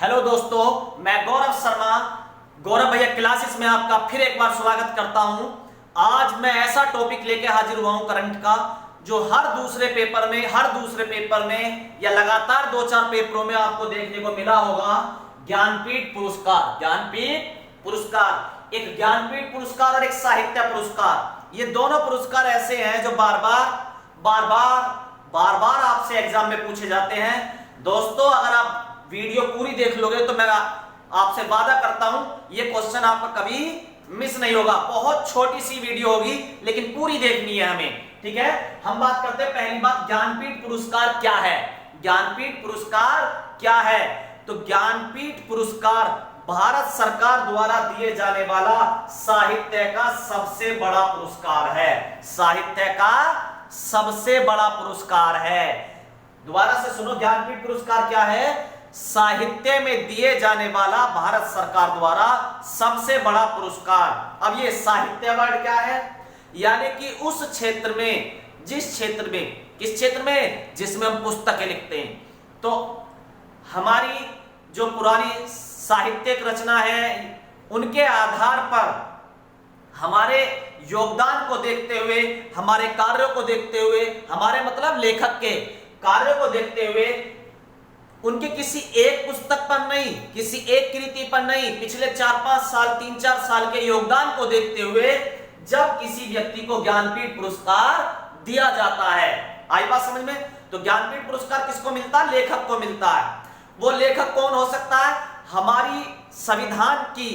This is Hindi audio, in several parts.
हेलो दोस्तों, मैं गौरव शर्मा गौरव भैया क्लासेस में आपका फिर एक बार स्वागत करता हूं। आज मैं ऐसा टॉपिक लेके हाजिर हुआ हूं करंट का, जो हर दूसरे पेपर में या लगातार 2-4 पेपरों में आपको देखने को मिला होगा। ज्ञानपीठ पुरस्कार, एक ज्ञानपीठ पुरस्कार और एक साहित्य पुरस्कार। ये दोनों पुरस्कार ऐसे हैं जो बार बार आपसे एग्जाम में पूछे जाते हैं। दोस्तों, अगर आप वीडियो पूरी देख लोगे तो मैं आपसे वादा करता हूं ये क्वेश्चन आपका कभी मिस नहीं होगा। बहुत छोटी सी वीडियो होगी लेकिन पूरी देखनी है हमें, ठीक है। हम बात करते हैं, पहली बात, ज्ञानपीठ पुरस्कार क्या है। ज्ञानपीठ पुरस्कार क्या है? तो ज्ञानपीठ पुरस्कार भारत सरकार द्वारा दिए जाने वाला साहित्य का सबसे बड़ा पुरस्कार है। साहित्य का सबसे बड़ा पुरस्कार है। दोबारा से सुनो, ज्ञानपीठ पुरस्कार क्या है? साहित्य में दिए जाने वाला भारत सरकार द्वारा सबसे बड़ा पुरस्कार। अब ये साहित्य वर्ड क्या है? यानी कि उस क्षेत्र में, किस क्षेत्र में? जिसमें हम पुस्तकें लिखते हैं। तो हमारी जो पुरानी साहित्यिक रचना है, उनके आधार पर हमारे योगदान को देखते हुए, हमारे कार्यों को देखते हुए, हमारे मतलब लेखक के कार्यों को देखते हुए, उनके किसी एक पुस्तक पर नहीं, किसी एक कृति पर नहीं, पिछले 4-5 साल, 3-4 साल के योगदान को देखते हुए जब किसी व्यक्ति को ज्ञानपीठ पुरस्कार दिया जाता है। आई बात समझ में? तो ज्ञानपीठ पुरस्कार किसको मिलता है? लेखक को मिलता है। वो लेखक कौन हो सकता है? हमारी संविधान की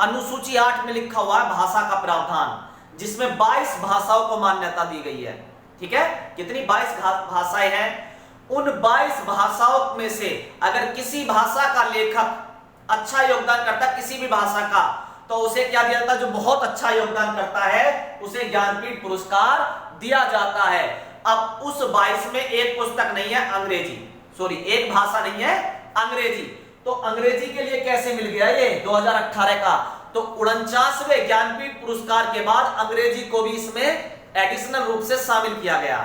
अनुसूची 8 में लिखा हुआ है भाषा का प्रावधान, जिसमें 22 भाषाओं को मान्यता दी गई है। ठीक है, कितनी? 22 भाषाएं हैं। उन 22 भाषाओं में से अगर किसी भाषा का लेखक अच्छा योगदान करता है, किसी भी भाषा का, तो उसे क्या दिया जाता है? जो बहुत अच्छा योगदान करता है उसे ज्ञानपीठ पुरस्कार दिया जाता है। अब उस 22 में एक पुस्तक नहीं है अंग्रेजी, एक भाषा नहीं है अंग्रेजी। तो अंग्रेजी के लिए कैसे मिल गया ये 2018 का? तो 49वें ज्ञानपीठ पुरस्कार के बाद अंग्रेजी को भी इसमें एडिशनल रूप से शामिल किया गया।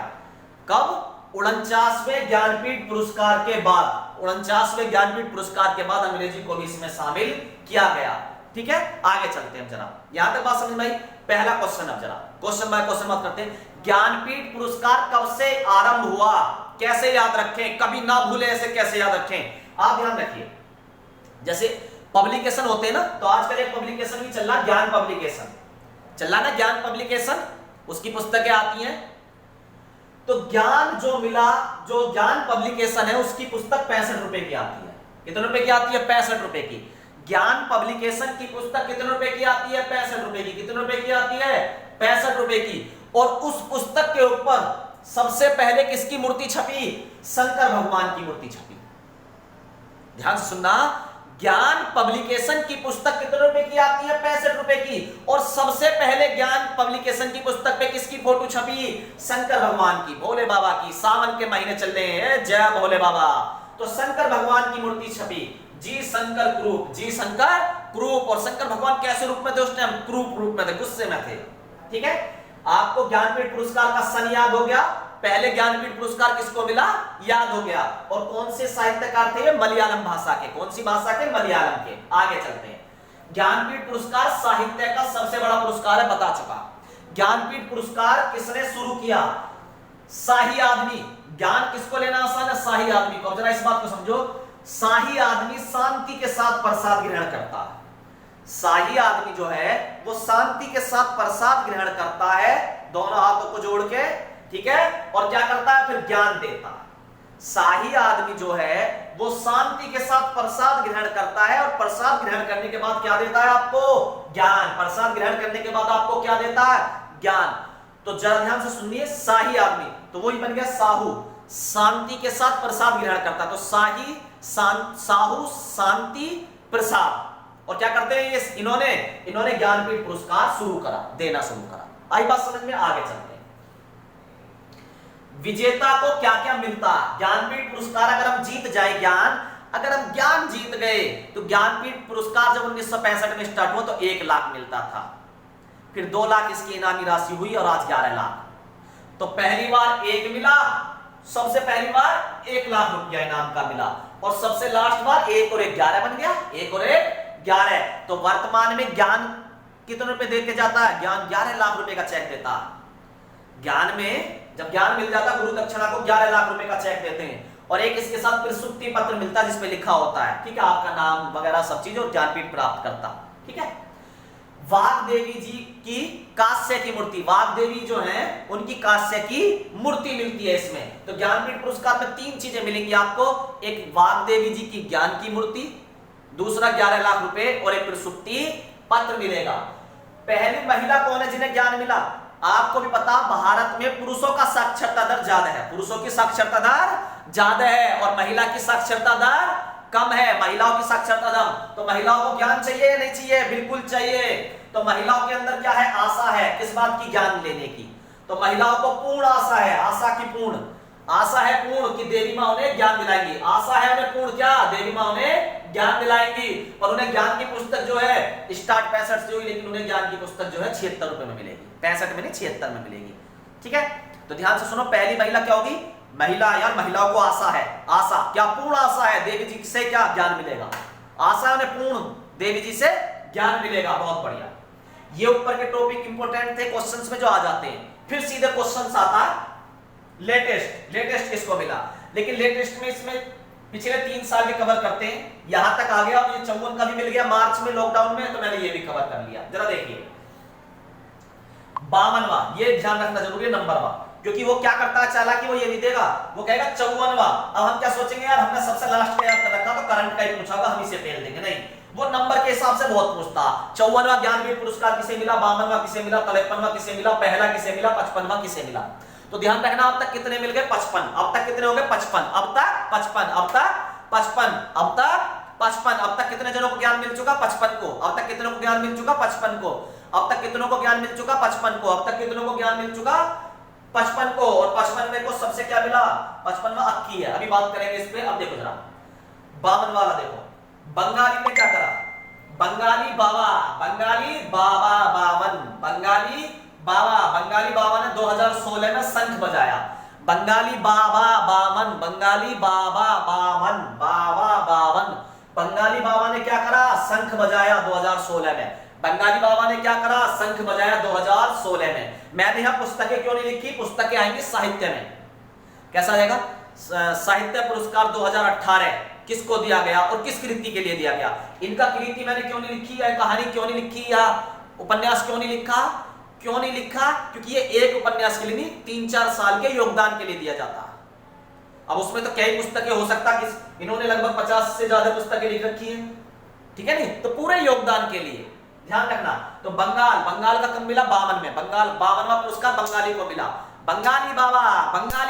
कब? 49वें ज्ञानपीठ पुरस्कार के बाद, 49वें ज्ञानपीठ पुरस्कार के बाद अंग्रेजी को भी इसमें शामिल किया गया। ठीक है, आगे चलते हैं जरा। यहां तक बात समझ में आई? पहला क्वेश्चन, अब जरा क्वेश्चन बाय क्वेश्चन बात करते हैं। ज्ञानपीठ पुरस्कार कब से आरंभ हुआ? कैसे याद रखें, कभी ना भूले, ऐसे कैसे याद रखें? आप ध्यान रखिए, जैसे पब्लिकेशन होते हैं ना, तो आजकल एक पब्लिकेशन भी चल रहा, ज्ञान पब्लिकेशन चल रहा ना, ज्ञान पब्लिकेशन, उसकी पुस्तकें आती हैं। तो ज्ञान जो मिला, जो ज्ञान पब्लिकेशन है, उसकी पुस्तक 65 रुपए की आती है। कितने रुपए की आती है? 65 रुपए की। ज्ञान पब्लिकेशन की पुस्तक कितने रुपए की आती है? 65 रुपए की। कितने रुपए की आती है? 65 रुपए की। और उस पुस्तक के ऊपर सबसे पहले किसकी मूर्ति छपी? शंकर भगवान की मूर्ति छपी। ध्यान से सुनना, ज्ञान पब्लिकेशन की पुस्तक कितने रुपए की आती है? 65 रुपए की। और सबसे पहले ज्ञान पब्लिकेशन की पुस्तक पे किसकी फोटो छपी? शंकर भगवान की, भोले बाबा की। सावन के महीने चल रहे हैं, जय भोले बाबा। तो शंकर भगवान की मूर्ति छपी, जी शंकर क्रूप। और शंकर भगवान कैसे रूप में थे उस टाइम? क्रूप रूप में थे, गुस्से में थे। ठीक है, आपको ज्ञानपीठ पुरस्कार का सन याद हो गया। पहले ज्ञानपीठ पुरस्कार किसको मिला? याद हो गया। और कौन से साहित्यकार थे? मलयालम भाषा के। कौन सी भाषा के? मलयालम के। आगे चलते हैं। ज्ञानपीठ पुरस्कार साहित्य का सबसे बड़ा पुरस्कार है, बता चुका। ज्ञानपीठ पुरस्कार किसने शुरू किया? शाही आदमी। ज्ञान किसको लेना आसान है? शाही आदमी को। जरा इस बात को समझो, शाही आदमी शांति के साथ प्रसाद ग्रहण करता है। शाही आदमी जो है वो शांति के साथ प्रसाद ग्रहण करता है, दोनों हाथों को जोड़ के। ठीक है, और क्या करता है? फिर ज्ञान देता है। शाही आदमी जो है वो शांति के साथ प्रसाद ग्रहण करता है, और प्रसाद ग्रहण करने के बाद क्या देता है आपको? ज्ञान। प्रसाद ग्रहण करने के बाद आपको क्या देता है? ज्ञान। तो जरा ध्यान से सुनिए, शाही आदमी, तो वही बन गया साहू, शांति के साथ प्रसाद ग्रहण करता है। तो शाही, साहू, शांति, प्रसाद। और क्या करते हैं ये? इन्होंने ज्ञानपीठ पुरस्कार शुरू करा, देना शुरू करा। आई बात समझ में? आगे चलते हैं। विजेता को क्या क्या मिलता है? ज्ञानपीठ पुरस्कार अगर हम जीत जाए, अगर हम ज्ञान जीत गए, तो ज्ञानपीठ पुरस्कार जब 1965 में स्टार्ट हुआ तो 1 लाख मिलता था। फिर 2 लाख इसकी इनामी राशि हुई, और आज 11 लाख। तो पहली बार 1 मिला, सबसे पहली बार 1 लाख रुपया इनाम का मिला और सबसे लास्ट बार 1 और 1 11 बन गया, 1 और 1 11। तो वर्तमान में ज्ञान कितने रुपए दे के जाता है? ज्ञान 11 लाख रुपए का चेक देता है। ज्ञान में जब ज्ञान मिल जाता है गुरु दक्षिणा को 11 लाख रुपए का चेक देते हैं और एक इसके साथ प्रशुक्ति पत्र मिलता है जिसपे लिखा होता है, ठीक है, आपका नाम वगैरह सब चीज और ज्ञानपीठ प्राप्त करता, ठीक है। वाग देवी जी की कांस्य की मूर्ति, वाग देवी जो है उनकी कांस्य की मूर्ति मिलती है इसमें। तो ज्ञानपीठ पुरस्कार में 3 चीजें मिलेंगी आपको, एक वाग देवी जी की ज्ञान की मूर्ति, दूसरा 11 लाख रुपए और एक प्रशुक्ति पत्र मिलेगा। पहली महिला कौन है जिन्हें ज्ञान मिला? आपको भी पता भारत में पुरुषों का साक्षरता दर ज्यादा है, पुरुषों की साक्षरता दर ज्यादा है और महिला की साक्षरता दर कम है। महिलाओं की साक्षरता दर, तो महिलाओं को ज्ञान चाहिए नहीं चाहिए? बिल्कुल चाहिए। तो महिलाओं के अंदर क्या है? आशा है, किस बात की? ज्ञान लेने की। तो महिलाओं को पूर्ण आशा है, आशा की पूर्ण, आशा है पूर्ण कि देवी मां उन्हें ज्ञान दिलाएंगी, आशा है उन्हें पूर्ण क्या? देवी मां उन्हें ज्ञान दिलाएंगी। और उन्हें ज्ञान की पुस्तक जो है स्टार्ट 65 से हुई, लेकिन उन्हें ज्ञान की पुस्तक जो है 76 रुपए में मिलेगी, 65 में नहीं 76 में मिलेगी, ठीक है। तो ध्यान से सुनो, पहली महिला क्या होगी? महिला, यार महिलाओं को आशा है, आशा क्या? पूर्ण आशा है देवी जी से क्या ज्ञान मिलेगा, आशा उन्हें पूर्ण देवी जी से ज्ञान मिलेगा। बहुत बढ़िया, ये ऊपर के टॉपिक इंपॉर्टेंट थे क्वेश्चंस में जो आ जाते हैं। फिर सीधे क्वेश्चंस आता लेटेस्ट, लेटेस्ट किसको मिला? लेकिन लेटेस्ट में इसमें पिछले 3 साल के कवर करते हैं, यहां तक आ गया। ये 54 का भी मिल गया मार्च में लॉकडाउन में, तो मैंने ये भी कवर कर लिया। जरा देखिए 52वां, ये ध्यान रखना जरूरी है नंबरवा, क्योंकि वो क्या करता है चालाकी, वो ये नहीं देगा, वो कहेगा 54वां। अब हम क्या सोचेंगे यार हमने सबसे लास्ट का याद कर रखा तो करंट का ही पूछा होगा, हम इसे फेल देंगे, नहीं, वो नंबर के हिसाब से बहुत पूछता। 54वां ज्ञानपीठ पुरस्कार किसे मिला, 52वां किसे मिला, 53वां किसे मिला, पहला किसे मिला, 55वां किसे मिला। तो ध्यान रखना अब तक कितने मिल गए? 55। अब तक कितने हो गए? 55। अब तक 55, अब तक 55, अब तक 55। अब तक कितने जनों को ज्ञान मिल चुका? 55 को। अब तक कितनों को ज्ञान मिल चुका? 55 को। अब तक कितनों को ज्ञान मिल चुका? 55 को। अब तक कितनों को ज्ञान मिल चुका? 55 को। और 55 में को सबसे क्या मिला? 55वां अक्की है। अभी बात करेंगे इस पे। अब देखो जरा 52 वाला देखो, बंगाली में क्या करा? बंगाली बाबा, बंगाली बाबा 52, बंगाली बाबा, बंगाली बाबा ने 2016 में शंख बजाया। बंगाली बाबा 52, बंगाली बाबा 52, बाबा 52, बंगाली बाबा ने क्या करा? शंख बजाया 2016 में। बंगाली बाबा ने क्या करा? शंख बजाया 2016 में। मैंने यहां पुस्तकें क्यों नहीं लिखी? पुस्तकें आएंगी साहित्य में। कैसा रहेगा? साहित्य पुरस्कार 2018 किसको दिया गया और किस कृति के लिए दिया गया? इनका कृति मैंने क्यों नहीं लिखी है, कहानी क्यों नहीं लिखी या उपन्यास क्यों नहीं लिखा? क्यों नहीं लिखा? क्योंकि ये एक उपन्यास के लिए नहीं, 3-4 साल के योगदान के लिए दिया जाता है। अब उसमें तो कई पुस्तकें हो सकता कि इन्होंने लगभग 50 से ज्यादा पुस्तकें लिख रखी हैं, ठीक है नहीं, तो पूरे योगदान के लिए ध्यान रखना। तो बंगाल का कब मिला? 52 में। बंगाल 52वां पुरस्कार बंगाली को मिला। बंगाली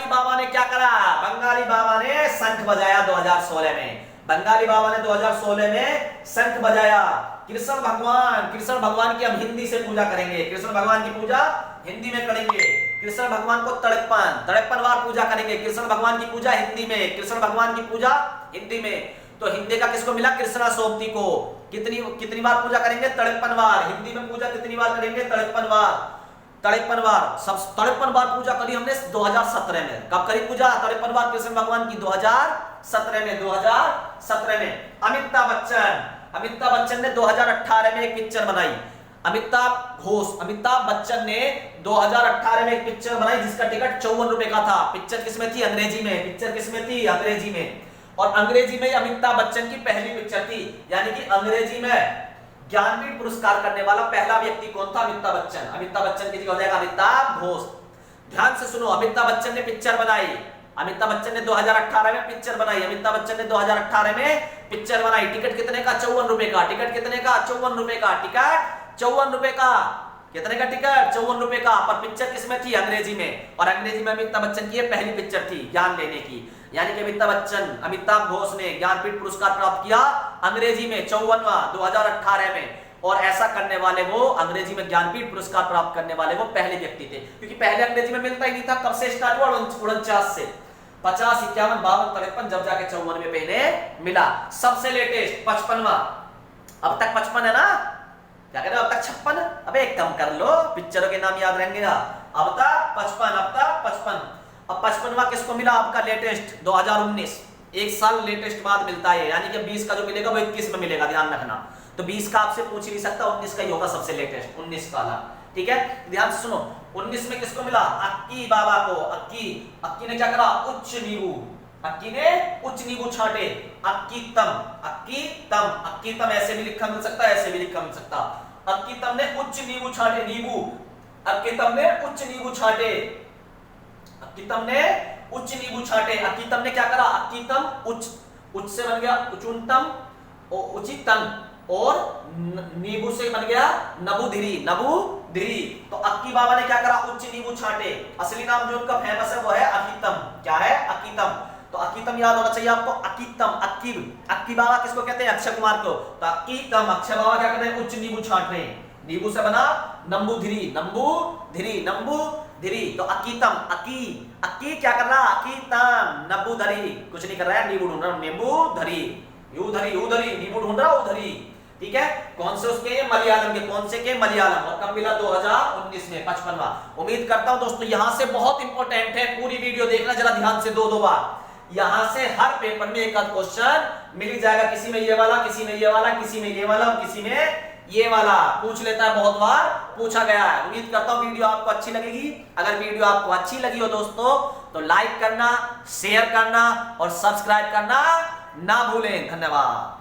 बाबा ने क्या करा? बंगाली बाबा ने शंख बजाया 2016 में। बंगाली बाबा ने 2016 में शंख बजाया। कृष्ण भगवान की हम हिंदी से पूजा करेंगे, कृष्ण भगवान की पूजा हिंदी में करेंगे। कृष्ण भगवान को 53 बार पूजा करेंगे। कृष्ण भगवान की पूजा हिंदी में, कृष्ण भगवान की पूजा हिंदी में। तो हिंदी का किसको मिला? कृष्णा सोमती को। कितनी बार पूजा करेंगे? 53 बार। हिंदी में पूजा कितनी बार करेंगे? 53 बार। 53 बार, सब 53 बार पूजा करी हमने 2017 में। कब करी पूजा? 53 बार कृष्ण भगवान की 2017 में। 2017 में अमिताभ बच्चन ने 2018 में एक पिक्चर बनाई। अमिताभ बच्चन ने 2018 में एक पिक्चर बनाई जिसका टिकट 54 रुपए का था। पिक्चर किसमें थी? अंग्रेजी में। पिक्चर किसमें थी? अंग्रेजी में। और अंग्रेजी में अमिताभ बच्चन की पहली पिक्चर थी, यानी कि अंग्रेजी में ज्ञानपीठ पुरस्कार करने वाला पहला व्यक्ति कौन था? अमिताभ बच्चन। अमिताभ बच्चन की जगह हो जाएगा अमिताभ घोष। ध्यान से सुनो, अमिताभ बच्चन ने पिक्चर बनाई। अमिताभ बच्चन ने 2018 में पिक्चर बनाई। अमिताभ बच्चन ने 2018 में पिक्चर बनाई। टिकट कितने का? 54 रुपए का। टिकट कितने का? 54 रुपए का। टिकट 54 रुपए का। कितने का टिकट? 54 रुपए का। पर पिक्चर किसमें थी? अंग्रेजी में। और अंग्रेजी में अमिताभ बच्चन की पहली पिक्चर थी ज्ञान लेने की, यानी कि अमिताभ घोष ने ज्ञानपीठ पुरस्कार प्राप्त किया अंग्रेजी में 54वां 2018 में। और ऐसा करने वाले वो, अंग्रेजी में ज्ञानपीठ पुरस्कार प्राप्त करने वाले वो पहले व्यक्ति थे, क्योंकि पहले अंग्रेजी में मिलता ही नहीं था। कब से स्टार्ट हुआ? 49 से। 50, 51, 52, 53, जब जाके 54 में पहले मिला। सबसे लेटेस्ट 55वां। अब तक 55 है ना? क्या कह रहे हो? अब तक 56? अबे कम कर लो, पिक्चरों के नाम याद रहेंगे ना। अब तक 55, अब तक 55। अब 55वां किसको मिला आपका लेटेस्ट 2019, एक साल लेटेस्ट बाद मिलता है, यानी कि 20 का जो मिलेगा वो 21 में मिलेगा, ध्यान रखना। तो 20 का आपसे पूछ ही नहीं सकता, 19 का ही होगा सबसे लेटेस्ट, 19 वाला, ठीक है। ध्यान से सुनो, 19 में किसको मिला? अक्की बाबा को। अक्की ने क्या करा? उच्च नींबू, अक्की ने उच्च नींबू छांटे। अक्कीतम ऐसे भी लिखा मिल सकता है, ऐसे भी लिखा मिल सकता। अक्कीतम ने उच्च नींबू छांटे, नींबू, अक्कीतम ने उच्च नींबू छांटे, अक्कीतम ने उच्च नींबू छांटे। अक्कीतम ने क्या करा? अक्कीतम उच्च से बन गया उचुंतम, उचितम, और नींबू से बन गया नबुधिरी, नबुधिरी। तो अक्की बाबा ने क्या करा? उच्च नींबू छांटे। असली नाम जो उनका फेमस है वो है अकीतम। क्या है? अकीतम। तो अकीतम याद होना चाहिए आपको, अकीतम, अक्की बाबा किसको कहते हैं? अक्षय कुमार को। तो अकीतम, अक्षय बाबा क्या कहते हैं? उच्च नींबू छांट रहे हैं, नींबू से बना नंबूधिरी, नंबूधिरी। तो अकीतम, अक्की क्या कर रहा? अकीतम, नंबूधरी, कुछ नहीं कर रहा है, नींबू ढूंढ रहा, नींबूधरी, यूधरी, नींबू ढूंढ रहा, उधरी, ठीक है। कौन से उसके? मलयालम के। कौन से के? मलयालम। और कब मिला? 2019 में, 55वां। उम्मीद करता हूं दोस्तों यहां से बहुत इंपॉर्टेंट है, पूरी वीडियो देखना जरा ध्यान से, दो बार। यहां से हर पेपर में एक आध क्वेश्चन मिल ही जाएगा, किसी में ये वाला, किसी में ये वाला, किसी में ये वाला, और किसी में ये वाला पूछ लेता है, बहुत बार पूछा गया है। उम्मीद करता हूं वीडियो आपको अच्छी लगेगी। अगर वीडियो आपको अच्छी लगी हो दोस्तों तो लाइक करना, शेयर करना और सब्सक्राइब करना ना भूलें। धन्यवाद।